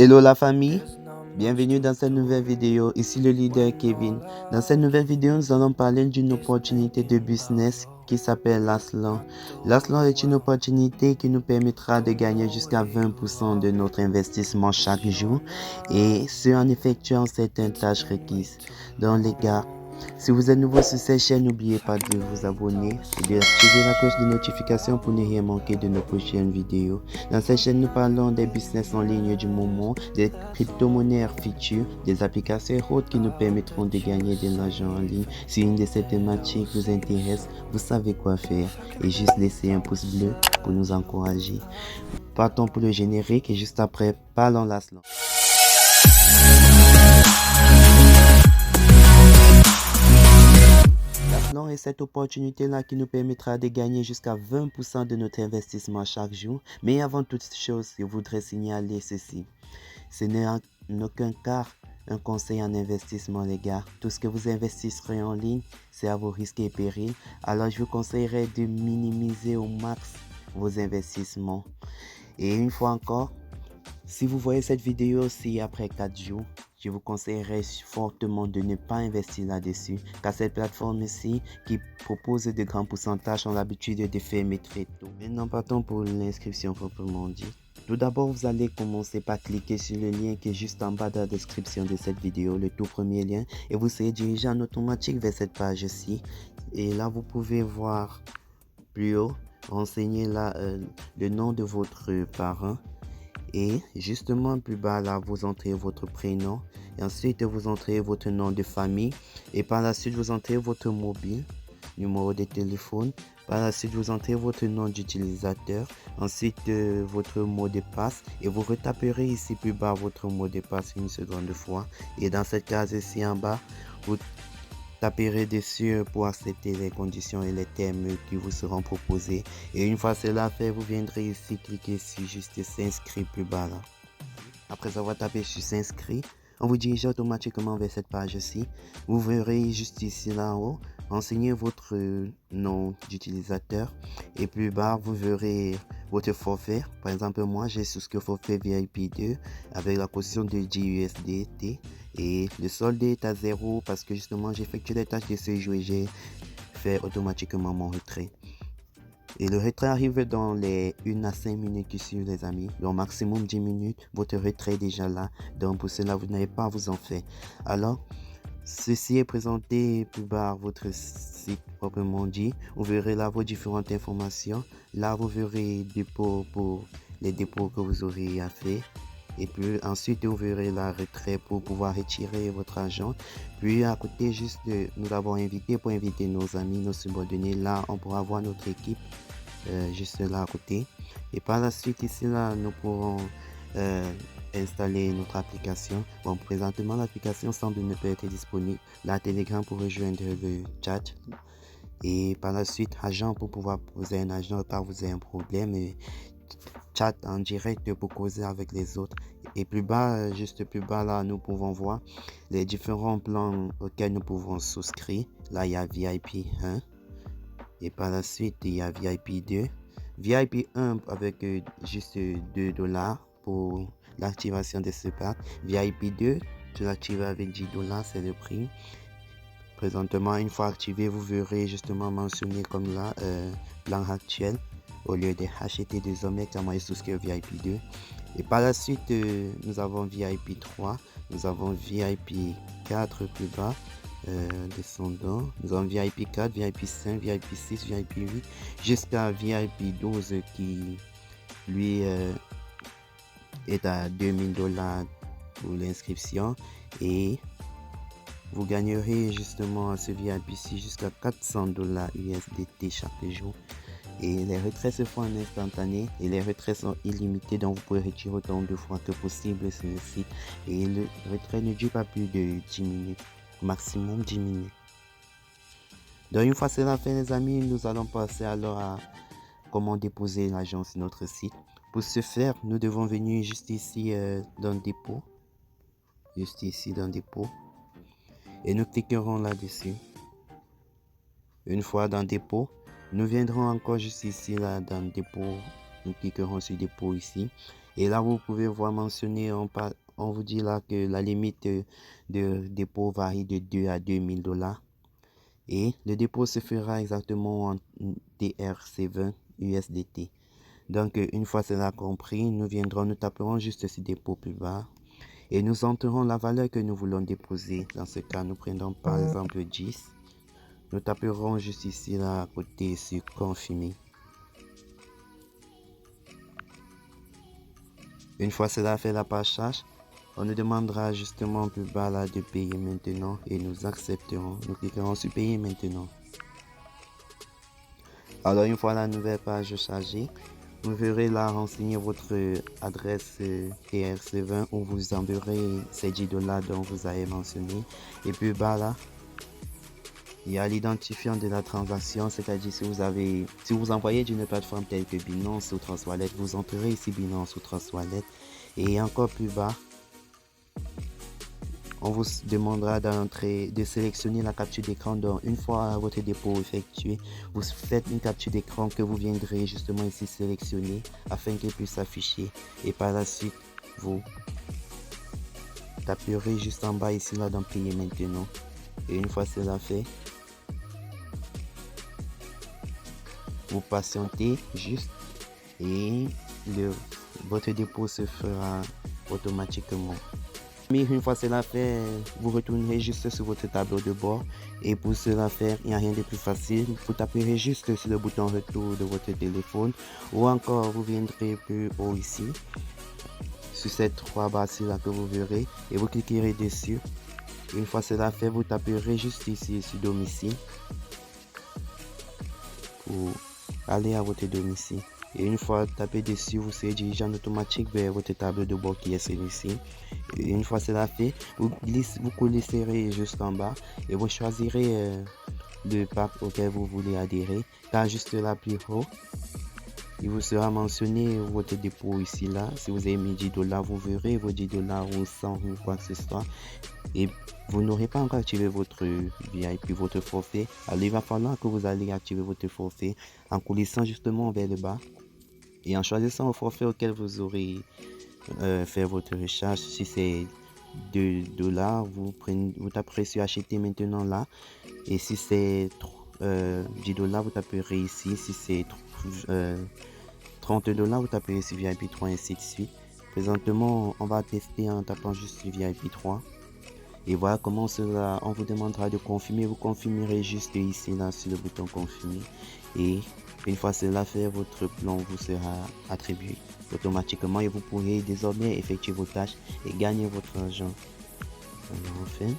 Hello la famille, bienvenue dans cette nouvelle vidéo, ici le leader Kevin. Dans cette nouvelle vidéo, nous allons parler d'une opportunité de business qui s'appelle Laslan. Laslan est une opportunité qui nous permettra de gagner jusqu'à 20% de notre investissement chaque jour et ce en effectuant certaines tâches requises. Donc les gars, si vous êtes nouveau sur cette chaîne, n'oubliez pas de vous abonner et d'activer la cloche de notification pour ne rien manquer de nos prochaines vidéos. Dans cette chaîne, nous parlons des business en ligne du moment, des crypto-monnaies futures, des applications et autres qui nous permettront de gagner de l'argent en ligne. Si une de ces thématiques vous intéresse, vous savez quoi faire et juste laisser un pouce bleu pour nous encourager. Partons pour le générique et juste après, parlons Laslan. Laslan est cette opportunité-là qui nous permettra de gagner jusqu'à 20% de notre investissement chaque jour. Mais avant toute chose, je voudrais signaler ceci. Ce n'est en aucun cas un conseil en investissement, les gars. Tout ce que vous investisserez en ligne, c'est à vos risques et périls. Alors, je vous conseillerais de minimiser au max vos investissements. Et une fois encore, si vous voyez cette vidéo aussi après 4 jours, je vous conseillerais fortement de ne pas investir là-dessus, car cette plateforme-ci qui propose de grands pourcentages ont l'habitude de fermer très tôt. Maintenant, partons pour l'inscription proprement dit. Tout d'abord, vous allez commencer par cliquer sur le lien qui est juste en bas de la description de cette vidéo, le tout premier lien, et vous serez dirigé en automatique vers cette page-ci. Et là, vous pouvez voir plus haut, renseigner là le nom de votre parent. Et justement plus bas là, vous entrez votre prénom et ensuite vous entrez votre nom de famille et par la suite vous entrez votre mobile, numéro de téléphone. Par la suite vous entrez votre nom d'utilisateur, ensuite votre mot de passe et vous retaperez ici plus bas votre mot de passe une seconde fois et dans cette case ici en bas vous taperez dessus pour accepter les conditions et les termes qui vous seront proposés. Et une fois cela fait, vous viendrez ici cliquer sur juste s'inscrire plus bas là. Après avoir tapé sur s'inscrire, on vous dirige automatiquement vers cette page-ci. Vous verrez juste ici là en haut, renseignez votre nom d'utilisateur et plus bas vous verrez votre forfait. Par exemple, moi j'ai souscrit au forfait VIP 2 avec la caution de 10 USDT et le solde est à 0 parce que justement j'ai effectué les tâches de ce jour et j'ai fait automatiquement mon retrait. Et le retrait arrive dans les 1 à 5 minutes qui suivent les amis. Donc maximum 10 minutes, votre retrait est déjà là. Donc pour cela, vous n'avez pas à vous en faire. Alors, ceci est présenté plus bas votre site proprement dit. Vous verrez là vos différentes informations. Là, vous verrez dépôt pour les dépôts que vous aurez à faire. Et puis ensuite, vous verrez la retrait pour pouvoir retirer votre argent. Puis à côté, juste nous avons invité pour inviter nos amis, nos subordonnés. Là, on pourra voir notre équipe juste là à côté. Et par la suite, ici, là, nous pourrons installer notre application. Bon, présentement, l'application semble ne pas être disponible. La Telegram pour rejoindre le chat. Et par la suite, agent pour pouvoir poser un agent quand vous avez un problème. Et chat en direct pour causer avec les autres. Et plus bas, juste plus bas là, nous pouvons voir les différents plans auxquels nous pouvons souscrire. Là, il y a VIP 1. Et par la suite, il y a VIP 2. VIP 1 avec juste 2 dollars pour l'activation de ce pack. VIP 2, tu l'actives avec 10 dollars, c'est le prix. Présentement, une fois activé, vous verrez justement mentionné comme là, plan actuel. Au lieu de acheter désormais, comment est souscrit VIP 2. Et par la suite, nous avons VIP 3, nous avons VIP 4 plus bas, descendant, nous avons VIP 4, VIP 5, VIP 6, VIP 8, jusqu'à VIP 12 qui lui est à 2000 dollars pour l'inscription et vous gagnerez justement à ce VIP-ci jusqu'à 400 dollars USDT chaque jour. Et les retraits se font en instantané et les retraits sont illimités, donc vous pouvez retirer autant de fois que possible sur le site. Et le retrait ne dure pas plus de 10 minutes, maximum 10 minutes. Donc une fois cela fait les amis, nous allons passer alors à comment déposer l'argent sur notre site. Pour ce faire, nous devons venir juste ici dans le dépôt. Juste ici dans le dépôt. Et nous cliquerons là-dessus. Une fois dans le dépôt, nous viendrons encore juste ici là dans le dépôt. Nous cliquerons sur dépôt ici. Et là, vous pouvez voir mentionné, on vous dit là que la limite de dépôt varie de 2 à 2000 $. Et le dépôt se fera exactement en TRC20 USDT. Donc, une fois cela compris, nous taperons juste ce dépôt plus bas et nous entrerons la valeur que nous voulons déposer. Dans ce cas, nous prenons par exemple 10. Nous taperons juste ici, là, à côté, sur confirmer. Une fois cela fait, la page charge, on nous demandera justement plus bas là de payer maintenant et nous accepterons. Nous cliquerons sur payer maintenant. Alors, une fois la nouvelle page chargée, vous verrez là renseigner votre adresse TRC20 où vous enverrez ces 10 $ dont vous avez mentionné. Et puis bas là, il y a l'identifiant de la transaction, c'est-à-dire si vous envoyez d'une plateforme telle que Binance ou TransWallet, vous entrerez ici Binance ou TransWallet. Et encore plus bas, on vous demandera de sélectionner la capture d'écran. Donc, une fois votre dépôt effectué, vous faites une capture d'écran que vous viendrez justement ici sélectionner afin qu'elle puisse s'afficher. Et par la suite, vous taperez juste en bas ici là dans payer maintenant. Et une fois cela fait, vous patientez juste et votre dépôt se fera automatiquement. Mais une fois cela fait, vous retournerez juste sur votre tableau de bord et pour cela faire, il n'y a rien de plus facile. Vous taperez juste sur le bouton retour de votre téléphone ou encore vous viendrez plus haut ici sur ces 3 barres là que vous verrez et vous cliquerez dessus. Une fois cela fait, vous taperez juste ici sur domicile pour aller à votre domicile. Et une fois tapé dessus, vous serez dirigé en automatique vers votre tableau de bord qui est celui-ci. Et une fois cela fait, vous glisserez juste en bas et vous choisirez le pack auquel vous voulez adhérer. Car juste là plus haut, il vous sera mentionné votre dépôt ici là. Si vous avez mis 10 $, vous verrez vos 10 $ ou 100 ou quoi que ce soit. Et vous n'aurez pas encore activé votre VIP, votre forfait. Alors il va falloir que vous allez activer votre forfait en coulissant justement vers le bas et en choisissant le forfait auquel vous aurez fait votre recharge. Si c'est 2 $, vous taperez sur acheter maintenant là. Et si c'est 10 $, vous taperez ici. Si c'est 30 $, vous taperez sur VIP 3 et ainsi de suite. Présentement, on va tester en tapant juste sur VIP 3. Et voilà comment cela, on vous demandera de confirmer. Vous confirmerez juste ici là sur le bouton confirmer. Et une fois cela fait, votre plan vous sera attribué automatiquement et vous pourrez désormais effectuer vos tâches et gagner votre argent. Alors, enfin,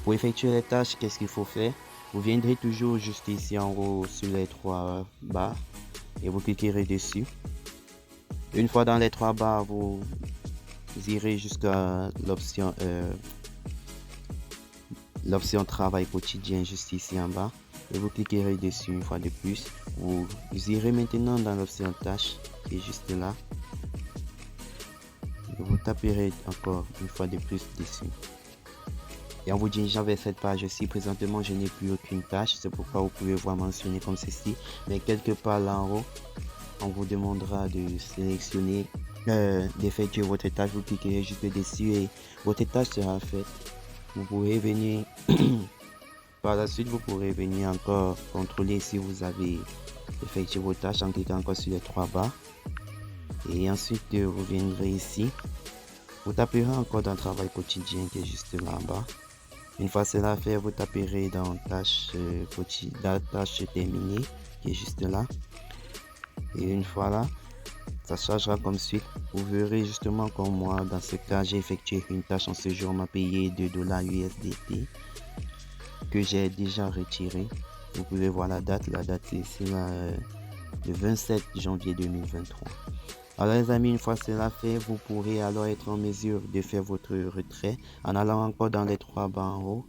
pour effectuer les tâches, qu'est-ce qu'il faut faire? Vous viendrez toujours juste ici en haut sur les 3 barres et vous cliquerez dessus. Une fois dans les 3 barres, vous irez jusqu'à l'option travail quotidien juste ici en bas et vous cliquerez dessus une fois de plus. Vous irez maintenant dans l'option tâches qui est juste là et vous taperez encore une fois de plus dessus et en vous dirigeant vers cette page-ci. Présentement je n'ai plus aucune tâche, c'est pourquoi vous pouvez voir mentionné comme ceci, mais quelque part là en haut on vous demandera de sélectionner d'effectuer votre tâche. Vous cliquerez juste dessus et votre tâche sera faite. Vous pourrez venir par la suite, vous pourrez venir encore contrôler si vous avez effectué vos tâches en cliquant encore sur les 3 barres. Et ensuite, vous viendrez ici. Vous taperez encore dans le travail quotidien qui est juste là en bas. Une fois cela fait, vous taperez dans tâche terminée qui est juste là. Et une fois là, ça chargera comme suite. Vous verrez justement comme moi, dans ce cas, j'ai effectué une tâche en ce jour, on m'a payé 2 $ USDT que j'ai déjà retiré. Vous pouvez voir la date c'est ici là, le 27 janvier 2023. Alors les amis, une fois cela fait, vous pourrez alors être en mesure de faire votre retrait en allant encore dans les 3 barres en haut.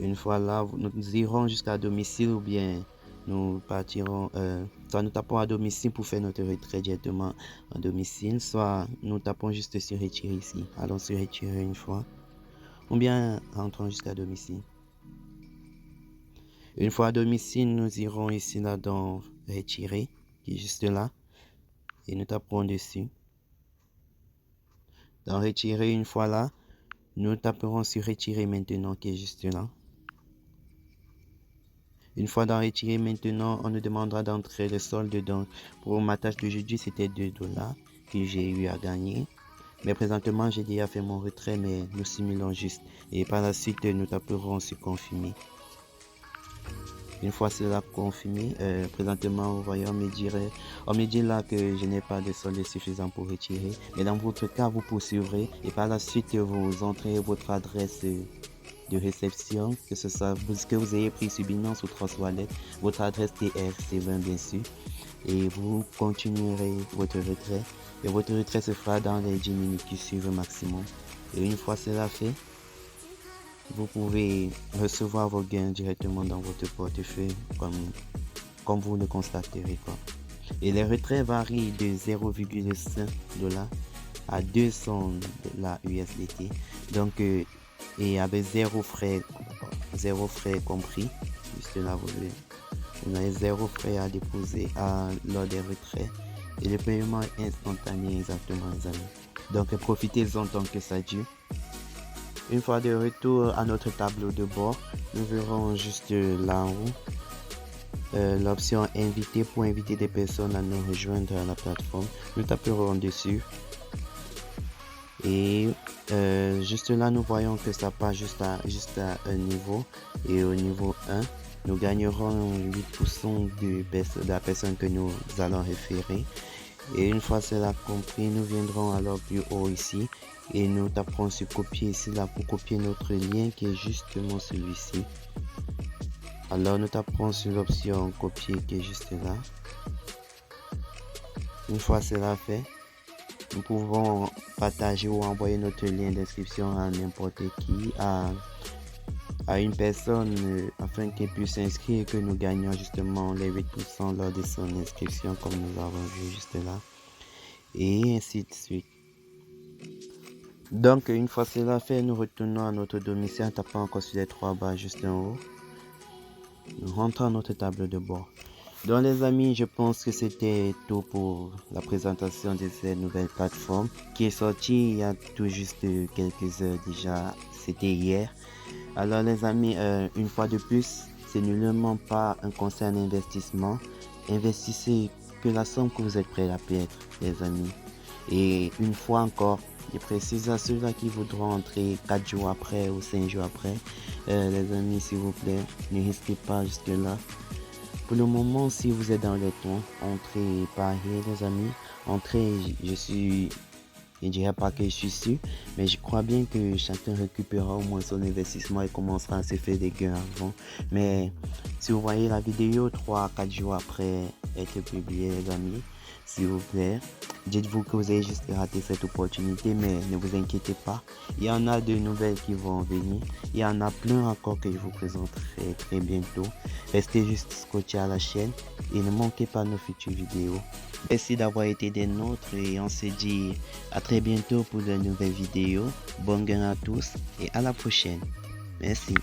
Une fois là, nous irons jusqu'à domicile ou bien nous partirons, soit nous tapons à domicile pour faire notre retrait directement à domicile, soit nous tapons juste sur retirer ici. Allons sur retirer une fois, ou bien rentrons jusqu'à domicile. Une fois à domicile, nous irons ici là dans retirer. qui est juste là. Et nous taperons dessus. Dans retirer, une fois là, nous taperons sur retirer maintenant qui est juste là. Une fois dans retirer maintenant, on nous demandera d'entrer le solde. Donc pour ma tâche d'aujourd'hui, c'était 2 $ que j'ai eu à gagner. Mais présentement, j'ai déjà fait mon retrait, mais nous simulons juste. Et par la suite, nous taperons sur confirmer. Une fois cela confirmé, présentement, vous voyez, on me dit là que je n'ai pas de solde suffisant pour retirer. Mais dans votre cas, vous poursuivrez et par la suite, vous entrez votre adresse de réception, que ce soit que vous ayez pris sur Binance ou Trust Wallet, votre adresse TRC20 bien sûr, et vous continuerez votre retrait. Et votre retrait se fera dans les 10 minutes qui suivent au maximum. Et une fois cela fait, vous pouvez recevoir vos gains directement dans votre portefeuille comme vous le constaterez quoi. Et les retraits varient de 0,5 $ à 200 $ USDT. Donc et avec zéro frais compris. Juste là vous avez 0 frais à déposer lors des retraits. Et le paiement est instantané exactement les amis. Donc profitez-en tant que ça dure. Une fois de retour à notre tableau de bord, nous verrons juste là en haut l'option inviter pour inviter des personnes à nous rejoindre à la plateforme. Nous taperons dessus et juste là nous voyons que ça part juste à un niveau, et au niveau 1 nous gagnerons 8% de la personne que nous allons référer. Et une fois cela compris, nous viendrons alors plus haut ici et nous taperons sur copier ici là pour copier notre lien qui est justement celui-ci. Alors nous taperons sur l'option copier qui est juste là. Une fois cela fait, nous pouvons partager ou envoyer notre lien d'inscription à n'importe qui, à une personne afin qu'elle puisse s'inscrire et que nous gagnions justement les 8% lors de son inscription comme nous avons vu juste là, et ainsi de suite. Donc une fois cela fait, nous retournons à notre domicile en tapant encore sur les 3 barres juste en haut. Nous rentrons à notre table de bord. Donc les amis, je pense que c'était tout pour la présentation de cette nouvelle plateforme qui est sortie il y a tout juste quelques heures déjà, c'était hier. Alors les amis, une fois de plus, c'est nullement pas un conseil en investissement. Investissez que la somme que vous êtes prêt à perdre les amis. Et une fois encore, je précise à ceux-là qui voudront entrer 4 jours après ou 5 jours après, les amis s'il vous plaît, ne risquez pas jusque là. Pour le moment, si vous êtes dans les temps, entrez parier les amis, entrez, je dirais pas que je suis sûr, mais je crois bien que chacun récupérera au moins son investissement et commencera à se faire des gains avant. Mais si vous voyez la vidéo 3 à 4 jours après être publiée les amis, s'il vous plaît, dites-vous que vous avez juste raté cette opportunité, mais ne vous inquiétez pas. Il y en a de nouvelles qui vont venir. Il y en a plein encore que je vous présenterai très bientôt. Restez juste scotchés à la chaîne et ne manquez pas nos futures vidéos. Merci d'avoir été des nôtres et on se dit à très bientôt pour de nouvelles vidéos. Bon gain à tous et à la prochaine. Merci.